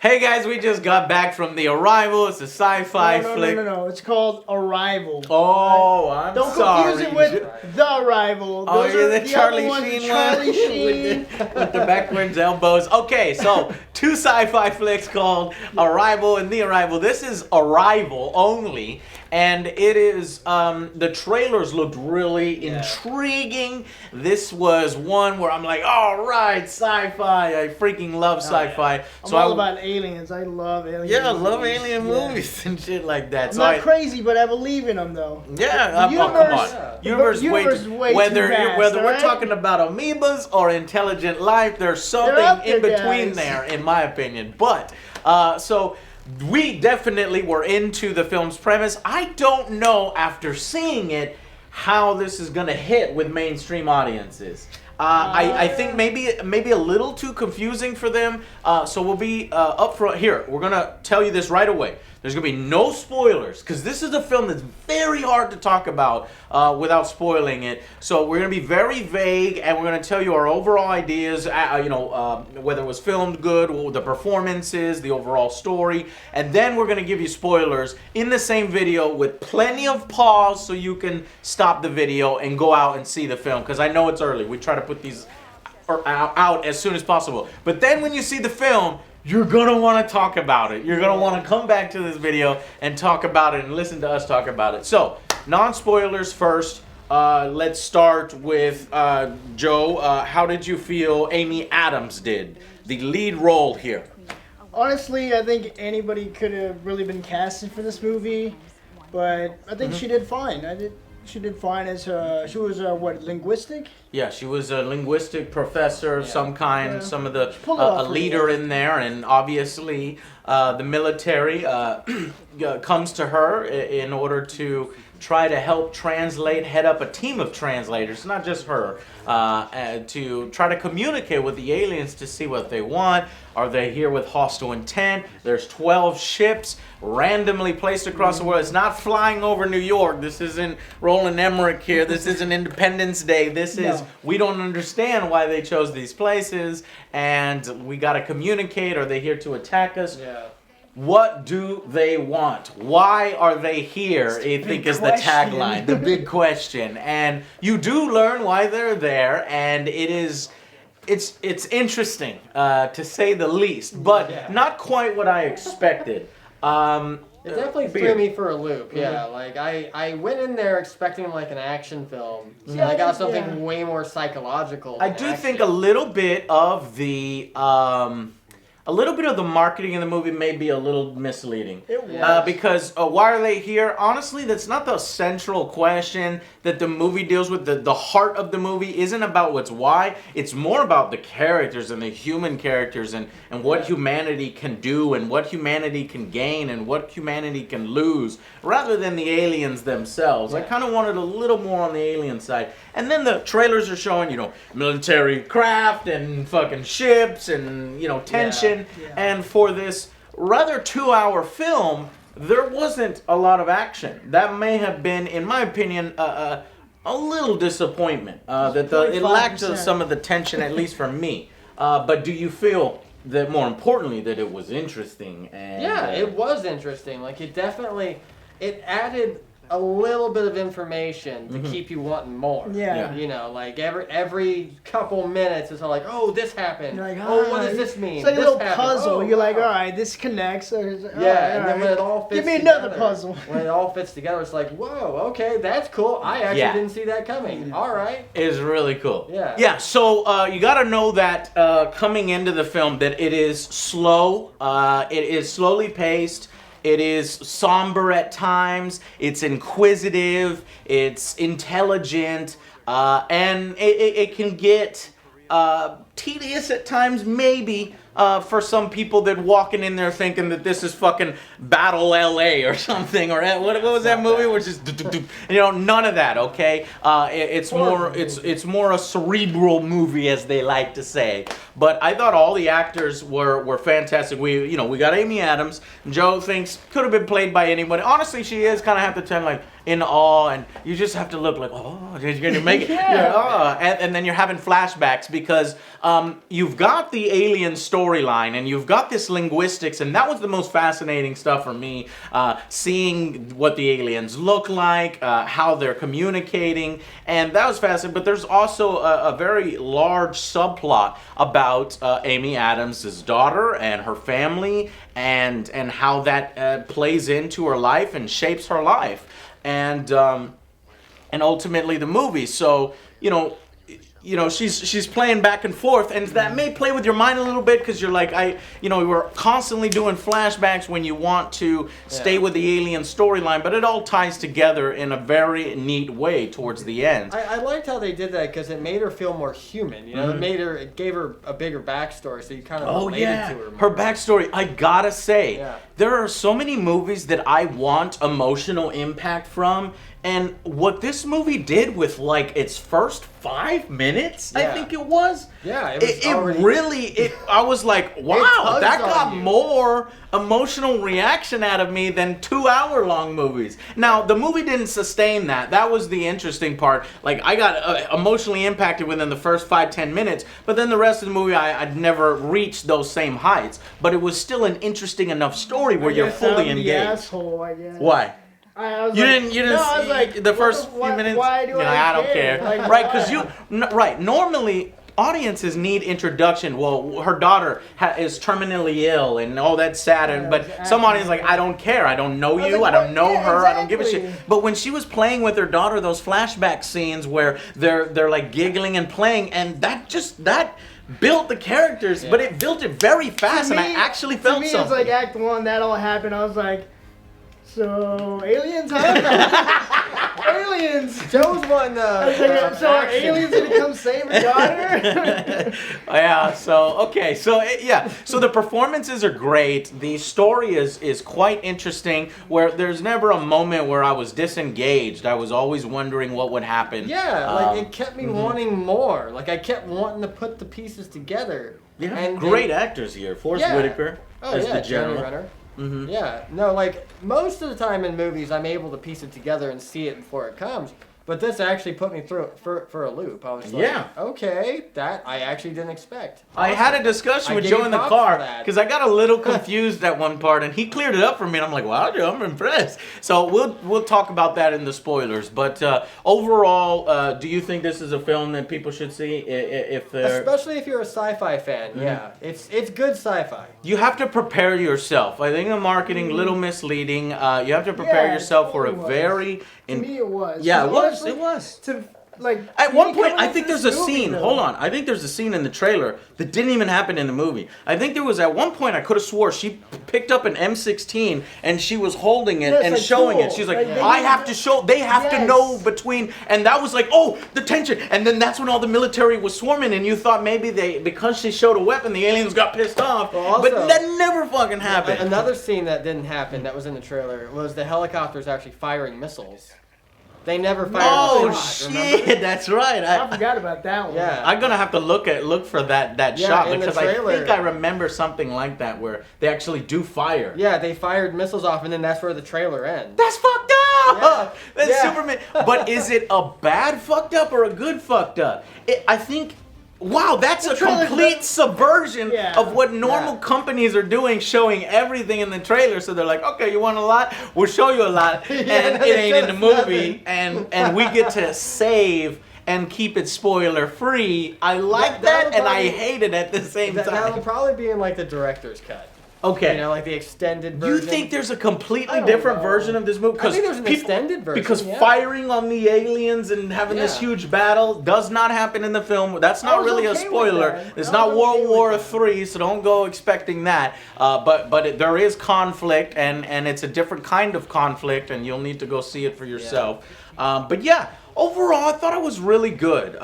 Hey guys, we just got back from The Arrival. It's a sci-fi flick. No. It's called Arrival. Oh, I'm Don't sorry. confuse it with The Arrival. Oh, Those yeah, are the the Charlie other ones, Sheen Charlie one Sheen. with the backwards elbows. Okay, so two sci-fi flicks called Arrival and The Arrival. This is Arrival only, and it is the trailers looked really intriguing. This was one where I'm like, all right, sci-fi. I freaking love sci-fi. I'm all about aliens. I love aliens. Yeah, I love alien movies and shit like that. I'm So not crazy, but I believe in them though. Yeah, The come on. Universe is way whether too vast, whether we're right? talking about amoebas or intelligent life, there's something up in there, between guys. there, in my opinion. But so we definitely were into the film's premise. I don't know after seeing it how this is gonna hit with mainstream audiences. I think maybe a little too confusing for them. So we'll be upfront here. We're gonna tell you this right away. There's gonna be no spoilers because this is a film that's very hard to talk about without spoiling it. So we're gonna be very vague, and we're gonna tell you our overall ideas. Whether it was filmed good, the performances, the overall story, and then we're gonna give you spoilers in the same video with plenty of pause so you can stop the video and go out and see the film. Because I know it's early. We try to put these out as soon as possible. But then when you see the film, you're gonna want to talk about it. You're gonna want to come back to this video and talk about it and listen to us talk about it. So, non-spoilers first. Let's start with Joe. How did you feel Amy Adams did? The lead role here. Honestly, I think anybody could have really been casted for this movie, but I think she did fine. She did fine as she was linguistic? Yeah, she was a linguistic professor of some kind, Yeah. some of the off a leader in there, and obviously the military comes to her in order to try to help translate, head up a team of translators, not just her, to try to communicate with the aliens to see what they want. Are they here with hostile intent? There's 12 ships randomly placed across the world. It's not flying over New York. This isn't Roland Emmerich here. This isn't Independence Day. This is, we don't understand why they chose these places, and we got to communicate. Are they here to attack us? Yeah. What do they want? Why are they here? I think is the tagline, the big question. And you do learn why they're there, and it's interesting to say the least, but not quite what I expected. It definitely threw me for a loop. Yeah, like I went in there expecting like an action film, and I got something way more psychological. I do think a little bit of the marketing in the movie may be a little misleading. It was. Because why are they here? Honestly, that's not the central question that the movie deals with. The heart of the movie isn't about what's why. It's more about the characters and the human characters and what humanity can do and what humanity can gain and what humanity can lose rather than the aliens themselves. I kind of wanted a little more on the alien side. And then the trailers are showing, military craft and fucking ships and, tension. Yeah. And for this rather 2-hour film, there wasn't a lot of action. That may have been, in my opinion, a little disappointment. That it lacked some of the tension, at least for me. But do you feel that, more importantly, that it was interesting? And, yeah, it was interesting. Like it added a little bit of information to keep you wanting more. Yeah. Like every couple minutes it's all like, oh, this happened. You're like, what does this mean? It's like this a little happened. puzzle. Oh, You're like, wow. all right, this connects. And then when it all fits give me together, another puzzle. When it all fits together, it's like, whoa, okay, that's cool. I actually didn't see that coming. All right. It's really cool. Yeah. Yeah, so you got to know that coming into the film that it is slow. It is slowly paced. It is somber at times. It's inquisitive. It's intelligent. And it can get tedious at times, maybe, for some people that walking in there thinking that this is fucking Battle LA or something, or what was that movie? Which is none of that. Okay, it's more a cerebral movie, as they like to say. But I thought all the actors were fantastic. We got Amy Adams. Joe thinks could have been played by anybody. Honestly, she is kind of have to tend like in awe, and you just have to look like, oh, you're gonna make it. And then you're having flashbacks because you've got the alien story storyline, and you've got this linguistics, and that was the most fascinating stuff for me, seeing what the aliens look like, how they're communicating, and that was fascinating. But there's also a very large subplot about Amy Adams' daughter and her family, and how that plays into her life and shapes her life, and ultimately the movie. So she's playing back and forth, and that may play with your mind a little bit, because you're like, we're constantly doing flashbacks when you want to stay with the alien storyline, but it all ties together in a very neat way towards the end. I liked how they did that, because it made her feel more human. It gave her a bigger backstory, so you kind of related to her more. Her backstory, I gotta say, there are so many movies that I want emotional impact from. And what this movie did with its first 5 minutes, I think it was. Yeah, I was like, wow, that got more emotional reaction out of me than 2-hour-long movies. Now, the movie didn't sustain that. That was the interesting part. I got emotionally impacted within the first 5-10 minutes, but then the rest of the movie, I'd never reached those same heights. But it was still an interesting enough story where you're fully engaged. Asshole, I guess. Why? You didn't see the first few minutes. Why do I don't care. Right? Because normally audiences need introduction. Well, her daughter is terminally ill, and that's sad. But some audience I don't care. I don't know you. I don't know her. Exactly. I don't give a shit. But when she was playing with her daughter, those flashback scenes where they're giggling and playing, and that built the characters, but it built it very fast, and I actually felt something. To me, it's Act 1, that all happened. I was like, so, aliens, huh? Aliens! Joe's one, so are aliens gonna come save her daughter? So the performances are great. The story is quite interesting, where there's never a moment where I was disengaged. I was always wondering what would happen. Yeah, it kept me wanting more. I kept wanting to put the pieces together. Yeah, and great actors here. Forrest Whitaker as the general. Renner. Mm-hmm. Yeah, no, most of the time in movies, I'm able to piece it together and see it before it comes. But this actually put me through for a loop. I was like, okay, that I actually didn't expect. Awesome. I had a discussion with Joe in the car, because I got a little confused at one part, and he cleared it up for me, and I'm like, wow, Joe, I'm impressed. So we'll talk about that in the spoilers. But overall, do you think this is a film that people should see? Especially if you're a sci-fi fan, it's good sci-fi. You have to prepare yourself. I think the marketing a little misleading. You have to prepare yourself for a very... To me, it was. Yeah, it was. At one point, I think there's a scene. Hold on. I think there's a scene in the trailer that didn't even happen in the movie. I think there was at one point, I could have swore she picked up an M16 and she was holding it and showing it. She's like, I have to show. They have to know between. And that was the tension. And then that's when all the military was swarming, and you thought maybe because she showed a weapon, the aliens got pissed off. But that never fucking happened. Another scene that didn't happen that was in the trailer was the helicopters actually firing missiles. They never fired a shot, shit! Remember? That's right. I forgot about that one. Yeah. I'm gonna have to look for that shot, because I think I remember something like that where they actually do fire. Yeah, they fired missiles off, and then that's where the trailer ends. That's fucked up. That's Superman. But is it a bad fucked up or a good fucked up? I think. Wow, that's a complete subversion of what normal companies are doing, showing everything in the trailer. So they're like, okay, you want a lot? We'll show you a lot. And it ain't in the movie. And we get to save and keep it spoiler free. I like that, and I hate it at the same time. That'll probably be in the director's cut. Okay. The extended version. You think there's a completely different version of this movie? I think there's an extended version. Because firing on the aliens and having this huge battle does not happen in the film. That's not really a spoiler. It's not World War III, so don't go expecting that. But there is conflict, and it's a different kind of conflict, and you'll need to go see it for yourself. Overall, I thought it was really good.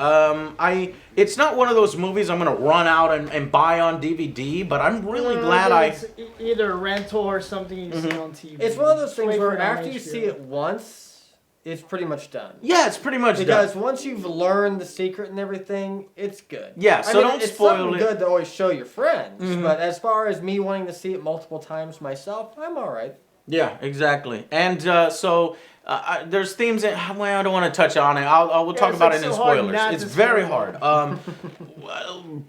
It's not one of those movies I'm going to run out and buy on DVD, but I'm really glad it's either a rental or something you see on TV. It's one of those things where after you see it once, it's pretty much done. Yeah, it's pretty much done. Because once you've learned the secret and everything, it's good. Yeah, so don't spoil it. It's good to always show your friends, but as far as me wanting to see it multiple times myself, I'm all right. Yeah, exactly. And there's themes that I don't want to touch on it. We'll talk about it in spoilers. It's very hard. well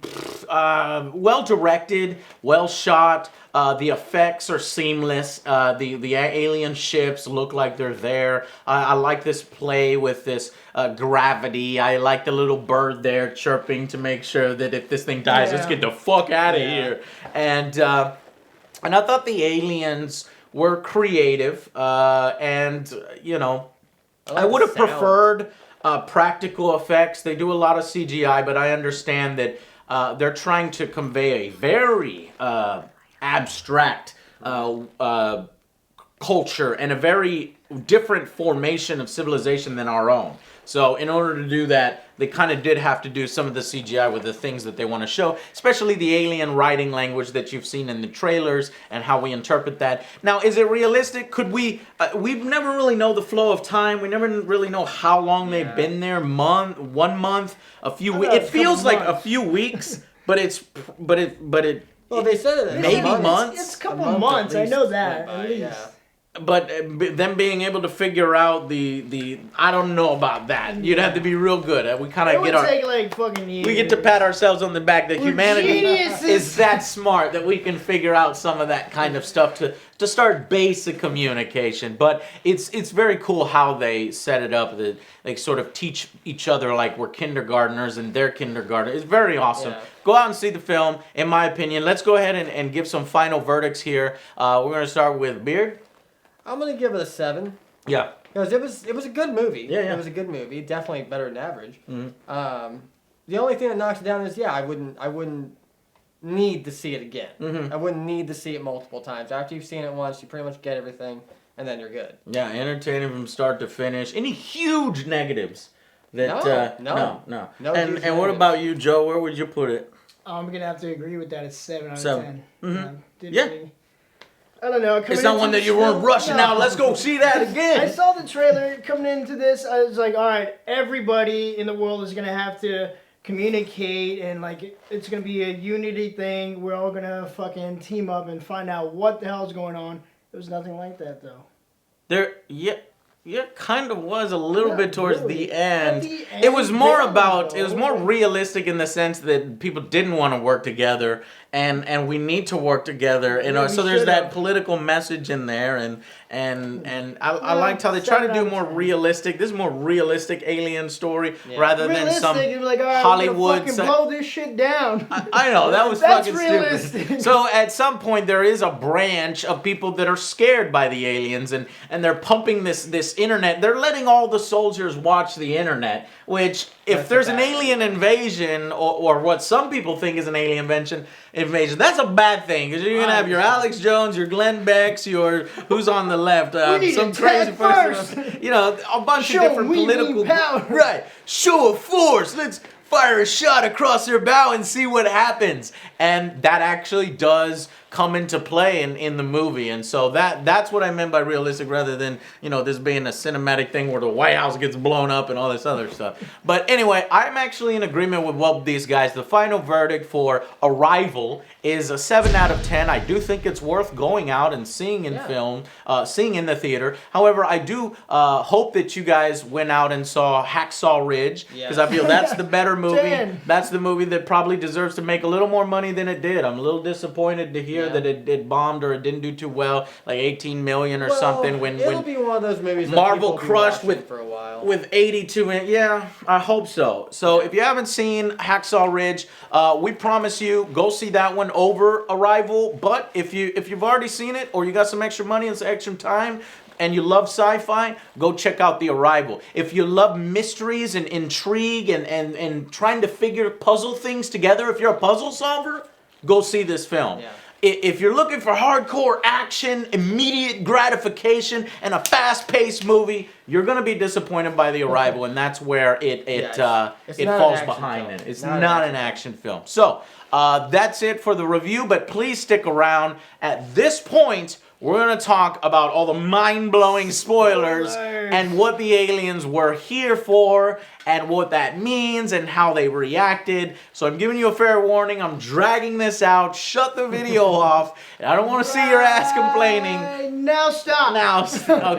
directed, well shot. The effects are seamless. The alien ships look like they're there. I like this play with this gravity. I like the little bird there chirping to make sure that if this thing dies, let's get the fuck out of here. And I thought the aliens were creative, and you know, I would have preferred practical effects. They do a lot of CGI, but I understand that they're trying to convey a very abstract culture and a very different formation of civilization than our own. So in order to do that, they kind of did have to do some of the CGI with the things that they want to show, especially the alien writing language that you've seen in the trailers and how we interpret that. Now, is it realistic? Could we never really know the flow of time. We never really know how long they've been there. 1 month, a few weeks. It feels like a few weeks, but it. Well, they said it. Maybe months. It's a couple months. I know that at least. Yeah. But them being able to figure out the I don't know about that. You'd have to be real good. We kind of get our. Take like fucking years. We get to pat ourselves on the back that humanity is that smart that we can figure out some of that kind of stuff to start basic communication. But it's very cool how they set it up. That they sort of teach each other like we're kindergartners and they're kindergartners. It's very awesome. Yeah. Go out and see the film. In my opinion, let's go ahead and give some final verdicts here. We're gonna start with Beard. I'm gonna give it a 7. Yeah. Because it was a good movie. Yeah. It was a good movie. Definitely better than average. Mm-hmm. The only thing that knocks it down is I wouldn't need to see it again. Mm-hmm. I wouldn't need to see it multiple times. After you've seen it once, you pretty much get everything, and then you're good. Yeah, entertaining from start to finish. Any huge negatives? That No. And what about you, Joe? Where would you put it? I'm gonna have to agree with that. It's 7 out of 10. Mm-hmm. Really, I don't know. It's not one that you weren't rushing out. Let's go see that again. I saw the trailer coming into this. I was like, all right, everybody in the world is gonna have to communicate, and like it's gonna be a unity thing. We're all gonna fucking team up and find out what the hell's going on. There was nothing like that though. Kind of was a little bit towards the end. It was more realistic in the sense that people didn't want to work together, and we need to work together. And so there's that political message in there, and I liked how they try to do more realistic. This is more realistic alien story rather than some like, all right, Hollywood. Fucking blow this shit down. I know that was fucking realistic. stupid. So at some point there is a branch of people that are scared by the aliens, and they're pumping this internet. They're letting all the soldiers watch the internet, which if there's an alien invasion or what some people think is an alien invasion, that's a bad thing, because you're gonna have your Alex Jones, your Glenn Becks, your who's on the left, some crazy person, a bunch of different political power. Right, show of force. Let's fire a shot across their bow and see what happens. And that actually does come into play in the movie. And so that's what I meant by realistic, rather than, this being a cinematic thing where the White House gets blown up and all this other stuff. But anyway, I'm actually in agreement with what these guys. The final verdict for Arrival is a 7 out of 10. I do think it's worth going out and seeing in film, seeing in the theater. However, I do hope that you guys went out and saw Hacksaw Ridge, because I feel that's the better movie. 10. That's the movie that probably deserves to make a little more money than it did. I'm a little disappointed to hear that it bombed, or it didn't do too well, like 18 million or something. When it'll be one of those movies that Marvel people crushed will be watching for a while. with 82 in. Yeah, I hope so. So if you haven't seen Hacksaw Ridge, we promise you, go see that one over Arrival. But if you've already seen it, or you got some extra money and some extra time, and you love sci-fi, go check out The Arrival. If you love mysteries and intrigue and trying to figure puzzle things together, if you're a puzzle solver, go see this film. Yeah. If you're looking for hardcore action, immediate gratification, and a fast-paced movie, you're going to be disappointed by The Arrival, and that's where it falls behind it. It's not an action film. So that's it for the review, but please stick around. At this point, we're going to talk about all the mind-blowing spoilers and what the aliens were here for and what that means and how they reacted. So I'm giving you a fair warning. I'm dragging this out. Shut the video off. I don't want to see your ass complaining. Now stop.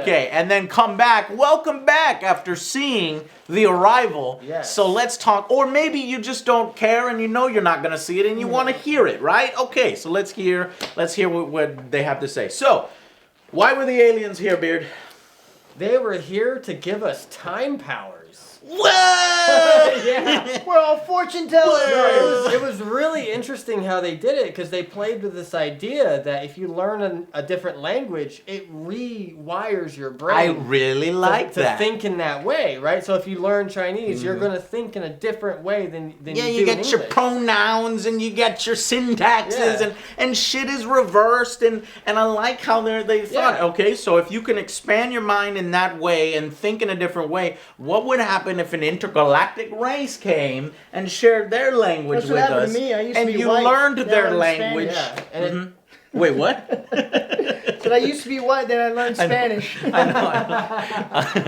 Okay, and then come back welcome back after seeing The Arrival. Yes. So let's talk, or maybe you just don't care and you know you're not gonna see it and you want to hear it, right? Okay, so let's hear what they have to say. So, why were the aliens here, Beard? They were here to give us time powers. Whoa! Yeah. We're all fortune tellers. No, it was really interesting how they did it because they played with this idea that if you learn a different language, it rewires your brain. I really like to that. think in that way, right? So if you learn Chinese, you're going to think in a different way than you do you get in your English. pronouns and you get your syntaxes and shit is reversed and I like how they thought, okay, so if you can expand your mind in that way and think in a different way, what would happen if an intergalactic race came and shared their language That's with what happened us to me. I used to and be you white, learned then I their learned language? Spanish. Yeah, and Wait, what? But I used to be white, then I learned Spanish. I know.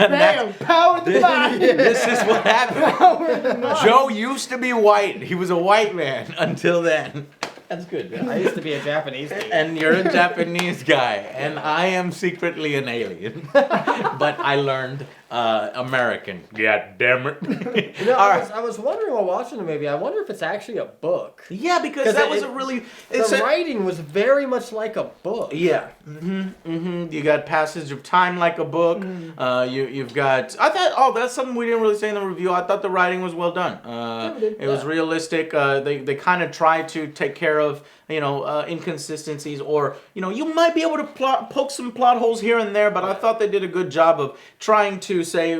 Bam! Power the body. This is what happened. Joe used to be white. He was a white man until then. That's good. I used to be a Japanese dude. And you're a Japanese guy, and I am secretly an alien. But I learned American. God damn it. You know, I was wondering while watching the movie, I wonder if it's actually a book. Yeah, because that was a really... The writing was very much like a book. Yeah. You got passage of time like a book. You've got... I thought, that's something we didn't really say in the review. I thought the writing was well done. It was realistic. They kind of tried to take care of, inconsistencies, or, you might be able to poke some plot holes here and there, but I thought they did a good job of trying to say,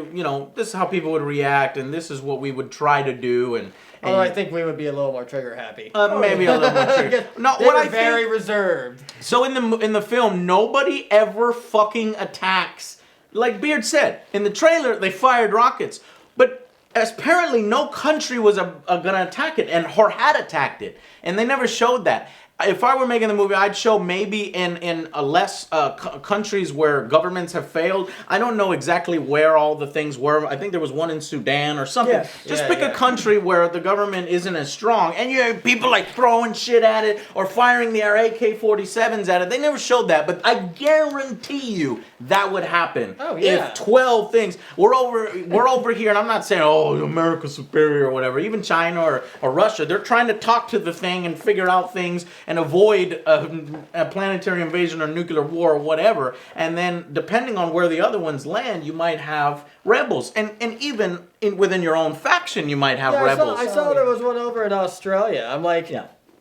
this is how people would react, and this is what we would try to do, and Although I think we would be a little more trigger happy. Maybe a little more trigger. No, they were very reserved. So in the film, nobody ever fucking attacks. Like Beard said, in the trailer, they fired rockets, but apparently no country was gonna attack it, or had attacked it, and they never showed that. If I were making the movie, I'd show maybe in less countries where governments have failed. I don't know exactly where all the things were. I think there was one in Sudan or something. Yes. Just pick a country where the government isn't as strong, and you have people like throwing shit at it or firing their AK-47s at it. They never showed that, but I guarantee you that would happen. Oh yeah. If 12 things we're over here, and I'm not saying America's superior or whatever. Even China or Russia, they're trying to talk to the thing and figure out things and avoid a planetary invasion or nuclear war or whatever. And then, depending on where the other ones land, you might have rebels. And even within your own faction, you might have rebels. I saw there was one over in Australia. I'm like,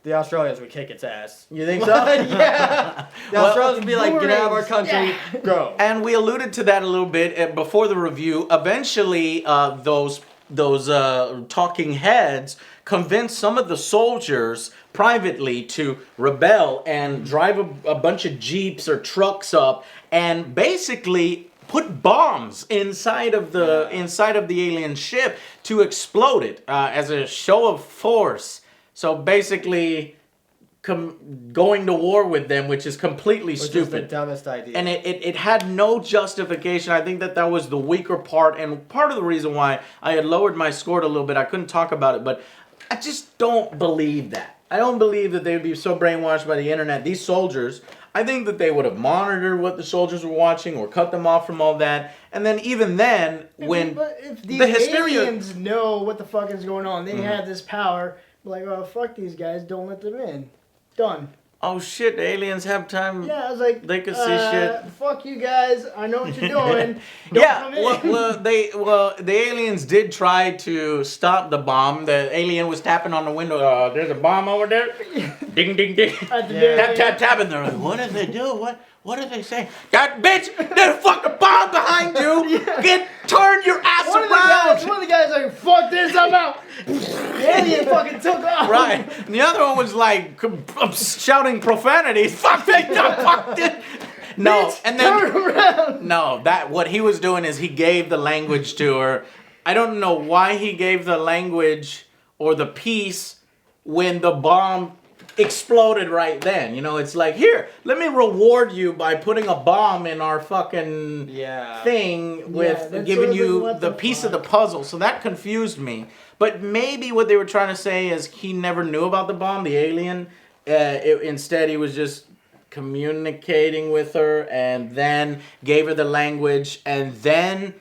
the Australians would kick its ass. You think so? Yeah. The Australians would be like, get out of our country, go. And we alluded to that a little bit before the review. Eventually, those talking heads convinced some of the soldiers privately to rebel and drive a bunch of jeeps or trucks up and basically put bombs inside of the alien ship to explode it as a show of force. So basically going to war with them, which is completely stupid. Which is the dumbest idea. And it had no justification. I think that was the weaker part, and part of the reason why I had lowered my score a little bit. I couldn't talk about it, but I just don't believe that. I don't believe that they would be so brainwashed by the internet. These soldiers, I think that they would have monitored what the soldiers were watching or cut them off from all that. And then even then, if these the hysteria... aliens know what the fuck is going on, they have this power, like, oh, fuck these guys, don't let them in. Done. Oh shit, the aliens have time. Yeah, I was like, they could see shit. Fuck you guys, I know what you're doing. Yeah, the aliens did try to stop the bomb. The alien was tapping on the window. There's a bomb over there. Ding, ding, ding. Tap, tap, tap, and they're like, what did they do? What did they say? That bitch, there's a fucking bomb behind you. Turn your ass around. One of the guys like, fuck this, I'm out. The alien fucking took off. Right. And the other one was like shouting profanities. Fuck this, fuck this. No, bitch, and then turn around. No, what he was doing is he gave the language to her. I don't know why he gave the language or the piece when the bomb exploded right then. It's like, here, let me reward you by putting a bomb in our fucking thing with giving you the piece of the puzzle. So that confused me. But maybe what they were trying to say is he never knew about the bomb, the alien. Instead, he was just communicating with her, and then gave her the language, and then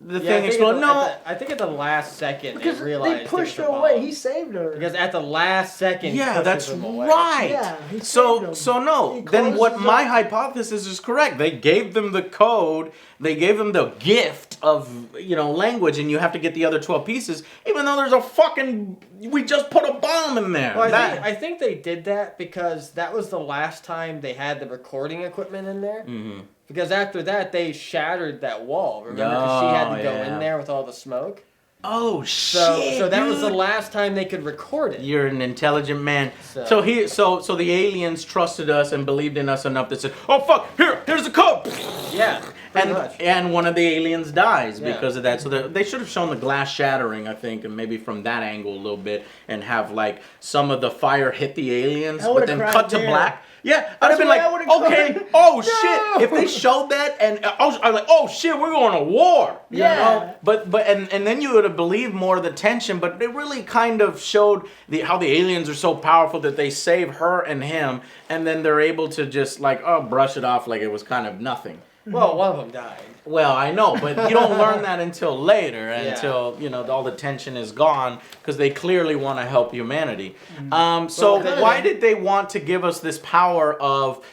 the thing exploded. No, I think at the last second Because they realized they pushed her it was a away. bomb. He saved her. Because at the last second, he yeah, pushes that's them away. right. Yeah, he saved so them. no. He Then what closes my up. hypothesis is correct. They gave them the code. They gave them the gift of language, and you have to get the other 12 pieces. Even though there's a fucking we just put a bomb in there. Well, I think they did that because that was the last time they had the recording equipment in there. Mm-hmm. Because after that, they shattered that wall. Remember? Because she had to go yeah. in there with all the smoke. Oh So shit! that was the dude. last time they could record it. You're an intelligent man. So- So the aliens trusted us and believed in us enough that said, "Oh fuck, here's the code." Yeah, pretty much. And one of the aliens dies Yeah. because of that. So they should have shown the glass shattering, I think, and maybe from that angle a little bit, and have like some of the fire hit the aliens, I but would've then cried cut to there. black. Yeah, I'd have been why like, I would've okay, cried. oh No. shit. If they showed that, and I was like, oh shit, we're going to war. You Yeah. know? But then you would have believed more of the tension. But it really kind of showed how the aliens are so powerful that they save her and him, and then they're able to just like brush it off like it was kind of nothing. Well, one of them died. Well, I know, but you don't learn that until later, Yeah. until all the tension is gone, because they clearly want to help humanity. So Well, why did they want to give us this power of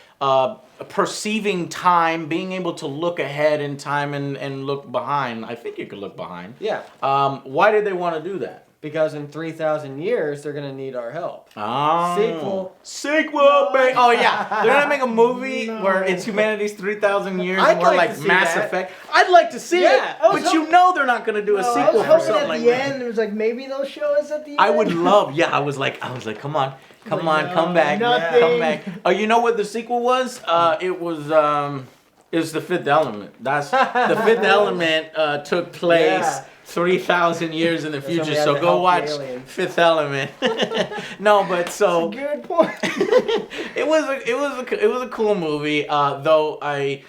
perceiving time, being able to look ahead in time and look behind? I think you could look behind. Yeah. Why did they want to do that? Because in 3,000 years, they're going to need our help. Oh. Sequel, baby. Oh, yeah. They're going to make a movie where it's humanity's 3,000 years I'd and we're like like to see Mass that. Effect. I'd like to see Yeah, it. I was But you know they're not going to do a No, I sequel was for hoping something at like the that. end, it was like, maybe they'll show us at the end. I would love, I was like, come on, Like, come back, nothing. come back. Oh, you know what the sequel was? It was The Fifth Element. That's The Fifth Element took place Yeah. 3,000 years in the future. Somebody had So to go help the watch aliens. Fifth Element. No, but so Good point. it was a cool movie. Though I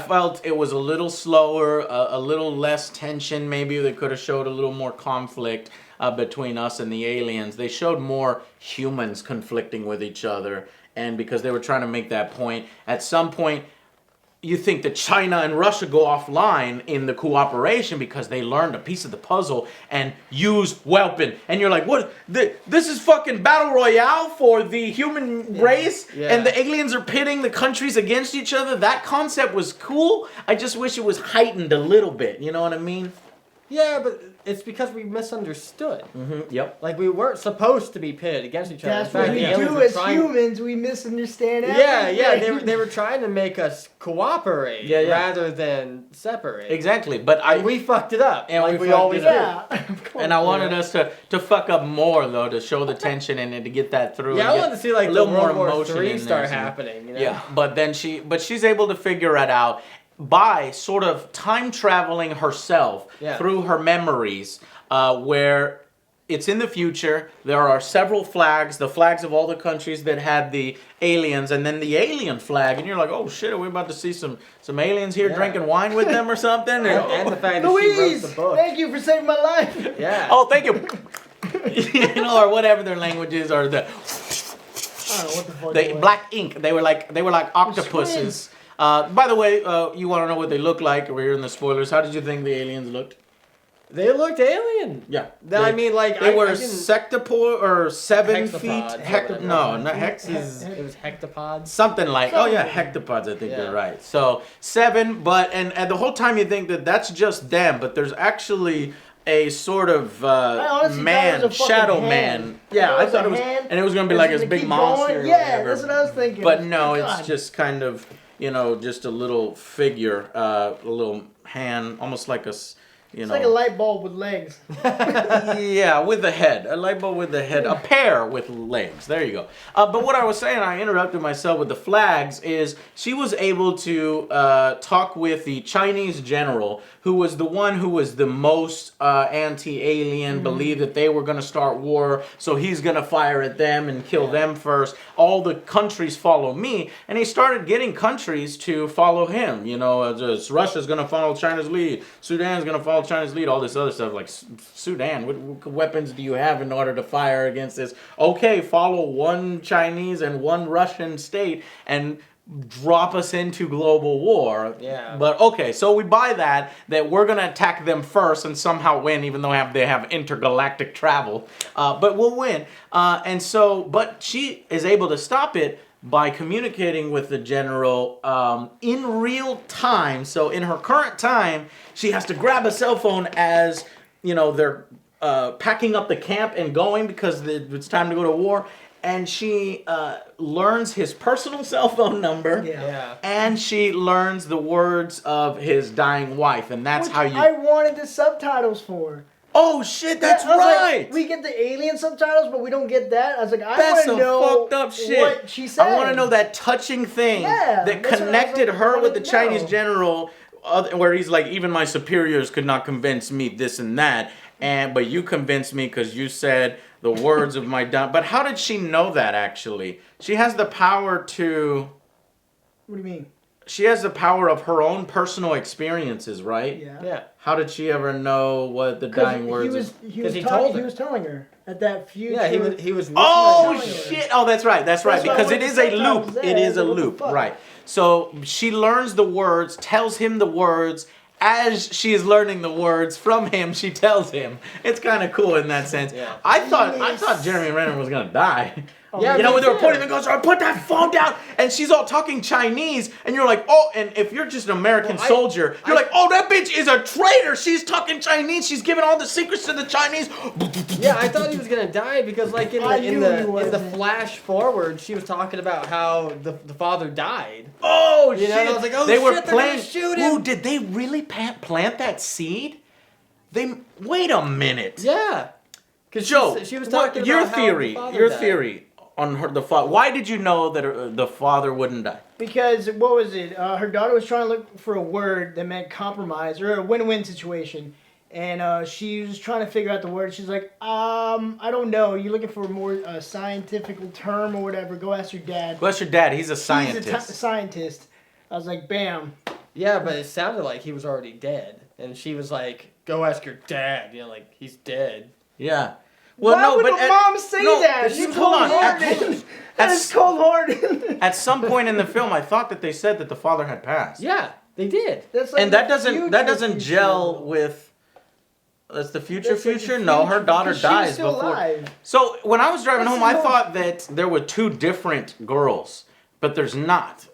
felt it was a little slower, a little less tension. Maybe they could have showed a little more conflict between us and the aliens. They showed more humans conflicting with each other, and because they were trying to make that point, at some point, you think that China and Russia go offline in the cooperation because they learned a piece of the puzzle and use weapon. And you're like, what? This is fucking battle royale for the human race? Yeah. And the aliens are pitting the countries against each other? That concept was cool. I just wish it was heightened a little bit. You know what I mean? Yeah, but it's because we misunderstood. Mm-hmm. Yep. Like, we weren't supposed to be pitted against each other. That's In fact, what we the aliens do were as trying- humans. We misunderstand Yeah, everything. they were trying to make us cooperate Yeah. rather than separate. Exactly. But And we fucked it up, And like we we fucked always it do. up. Yeah, of course. And I wanted us to fuck up more, though, to show the tension and to get that through. Yeah, and I get wanted to see like a the little more World War emotion III in start there, so- happening. You know? Yeah, but she's able to figure it out by sort of time traveling herself Yeah. through her memories, where it's in the future. There are several flags, the flags of all the countries that had the aliens, and then the alien flag, and you're like, oh shit, are we about to see some aliens here Yeah. drinking wine with them or something? And the fact that she wrote Louise, the book. thank you for saving my life. Yeah. Oh, thank you. Or whatever their language is, or the I don't know what the fuck. they it was. black ink. They were like octopuses. By the way, you want to know what they look like? We're here in the spoilers. How did you think the aliens looked? They looked alien. Yeah. I mean, like, they were I didn't- sectopod or 7 Hexapods feet. or whatever. No, not hex is It was hectopods. something like. Oh yeah, hectopods. I think Yeah. you're right. So 7, but and the whole time you think that that's just them, but there's actually a sort of honestly man, thought it was a fucking shadow hand. man. Yeah, I thought it was, hand. and it was gonna be It's like gonna this big keep monster. going. or Yeah, whatever. that's what I was thinking. But no, God. it's just kind of, just a little figure, a little hand, almost like It's like a light bulb with legs. yeah, with the head. A light bulb with the head. A pear with legs. There you go. But what I was saying, I interrupted myself with the flags, is she was able to talk with the Chinese general, who was the one who was the most anti-alien, believed that they were going to start war, so he's going to fire at them and kill them first. All the countries follow me. And he started getting countries to follow him. Russia's going to follow China's lead. Sudan's going to follow all China's lead, all this other stuff. Like, Sudan, what weapons do you have in order to fire against this? Okay, follow one Chinese and one Russian state and drop us into global war. Yeah. But okay, so we buy that we're gonna attack them first and somehow win, even though they have intergalactic travel. But we'll win. But she is able to stop it by communicating with the general in real time. So in her current time, she has to grab a cell phone as they're packing up the camp and going because it's time to go to war. And she learns his personal cell phone number. Yeah. And she learns the words of his dying wife. And that's how you... I wanted the subtitles for. Oh, shit, that's I was right. Like, we get the alien subtitles, but we don't get that. I was like, I that's want to know fucked up shit. what she said. I want to know that touching thing that connected her with the Chinese general, where he's like, even my superiors could not convince me this and that. But you convinced me because you said the words of my dad. But how did she know that, actually? She has the power to... What do you mean? She has the power of her own personal experiences, right? Yeah. How did she ever know what the dying words... He was telling her at that future... Yeah, he was... Oh, shit! Oh, that's right, because it is a loop. It is a loop, right. So she learns the words, tells him the words... As she is learning the words from him, she tells him. It's kind of cool in that sense. Yeah. I thought Jeremy Renner was gonna die. Yeah, when they were pointing the guns, put that phone down, and she's all talking Chinese, and you're like, oh, and if you're just an American soldier, you're like, oh, that bitch is a traitor. She's talking Chinese. She's giving all the secrets to the Chinese. Yeah, I thought he was gonna die because, like, in the flash forward, she was talking about how the father died. Oh shit! And I was like, oh they shit, were they're playing. gonna shoot him. Ooh, did they really plant that seed? Wait a minute. Yeah. Joe, she was talking your about theory. How the father Your died. theory on the father. Why did you know that the father wouldn't die? Because what was it? Her daughter was trying to look for a word that meant compromise or a win-win situation, and she was trying to figure out the word. She's like, I don't know. You're looking for a more scientific term or whatever. Go ask your dad. Go ask your dad. He's a scientist. He's a scientist. I was like, bam. Yeah, but it sounded like he was already dead, and she was like, "Go ask your dad." Like he's dead. Yeah. Well, Why would the mom say that? She's cold-hearted. That's cold-hearted. At some point in the film, I thought that they said that the father had passed. Yeah, they did. That's like and that doesn't gel with. That's the future. Like No, her daughter dies still before. Alive. So when I was driving home, I thought that there were two different girls, but there's not.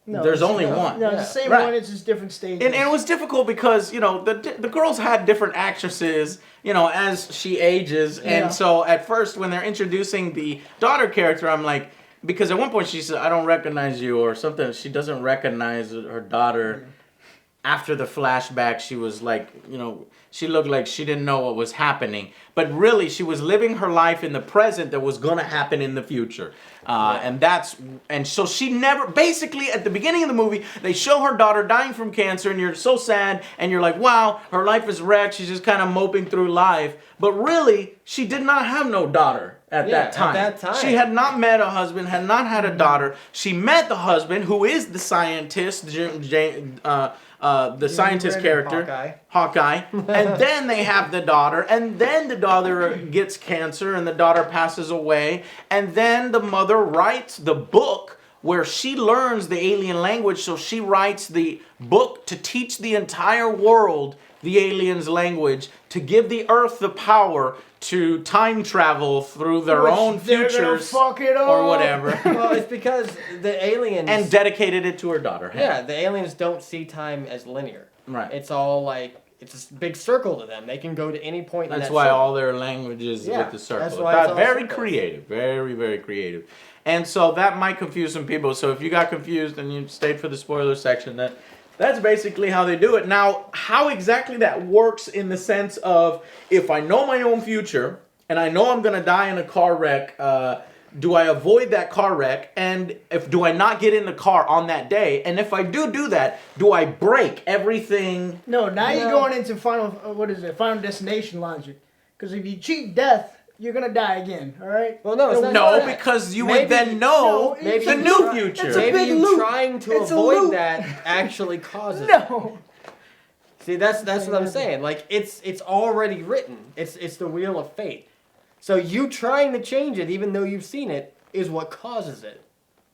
No, there's only one. No, it's the same one. It's just different stages. And it was difficult because the girls had different actresses as she ages, and so at first when they're introducing the daughter character, I'm like, because at one point she said, "I don't recognize you" or something. She doesn't recognize her daughter. After the flashback, she was like, she looked like she didn't know what was happening. But really, she was living her life in the present that was going to happen in the future. And so she never, basically at the beginning of the movie, they show her daughter dying from cancer and you're so sad and you're like, wow, her life is wrecked. She's just kind of moping through life. But really, she did not have no daughter at that time. At that time. She had not met a husband, had not had a daughter. She met the husband, who is the scientist, the scientist character, Hawkeye. And then they have the daughter, and then the daughter gets cancer, and the daughter passes away, and then the mother writes the book where she learns the alien language, so she writes the book to teach the entire world the aliens' language, to give the Earth the power to time travel through their own futures or whatever. Well, it's because the aliens... And dedicated it to her daughter. Yeah, the aliens don't see time as linear. Right. It's all like... It's a big circle to them. They can go to any point in that That's why circle. all their language is with the circle. That's why it's all very circles. creative. Very, very creative. And so that might confuse some people. So if you got confused and you stayed for the spoiler section, that's basically how they do it. Now, how exactly that works in the sense of, if I know my own future, and I know I'm going to die in a car wreck, do I avoid that car wreck? And do I not get in the car on that day? And if I do that, do I break everything? No, now you're going into Final Destination logic. Because if you cheat death, you're going to die again, all right? Well, no, it's not No, that. because you would then know the new future. It's a Maybe big you loop. trying to It's a avoid loop. that actually causes it. No. See, that's what I'm saying. Like it's already written. It's the wheel of fate. So you trying to change it, even though you've seen it, is what causes it.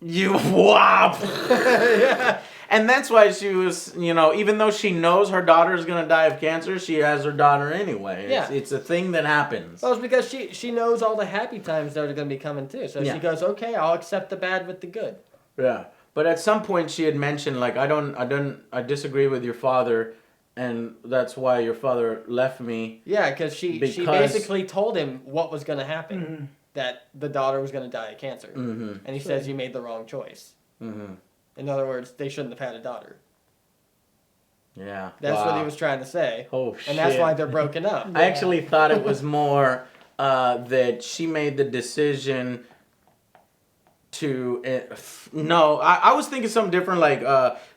You whop. Yeah. And that's why she was, even though she knows her daughter is gonna die of cancer, she has her daughter anyway. It's a thing that happens. Well, it's because she knows all the happy times that are gonna be coming too. So she goes, okay, I'll accept the bad with the good. Yeah. But at some point she had mentioned, like, I disagree with your father, and that's why your father left me. Yeah, because she basically told him what was gonna happen. Mm-hmm. That the daughter was going to die of cancer. Mm-hmm. And he says you made the wrong choice. Mm-hmm. In other words, they shouldn't have had a daughter. Yeah. That's what he was trying to say. Oh, shit. And that's why they're broken up. I actually thought it was more that she made the decision to... no, I was thinking something different, like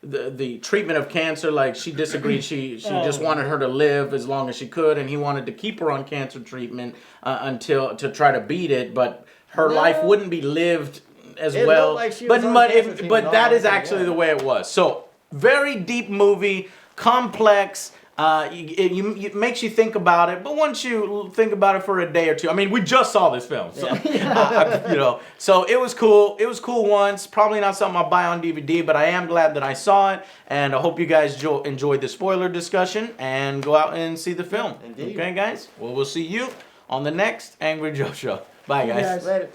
the treatment of cancer. Like, she disagreed. She just wanted her to live as long as she could, and he wanted to keep her on cancer treatment to try to beat it, but her life wouldn't be lived as well. Like she was but that is actually the way it was. So, very deep movie, complex. It makes you think about it, but once you think about it for a day or two, I mean, we just saw this film, so so it was cool. It was cool once. Probably not something I'll buy on DVD, but I am glad that I saw it, and I hope you guys enjoyed the spoiler discussion and go out and see the film. Indeed. Okay, guys. Well, we'll see you on the next Angry Joe show. Bye, guys. Later.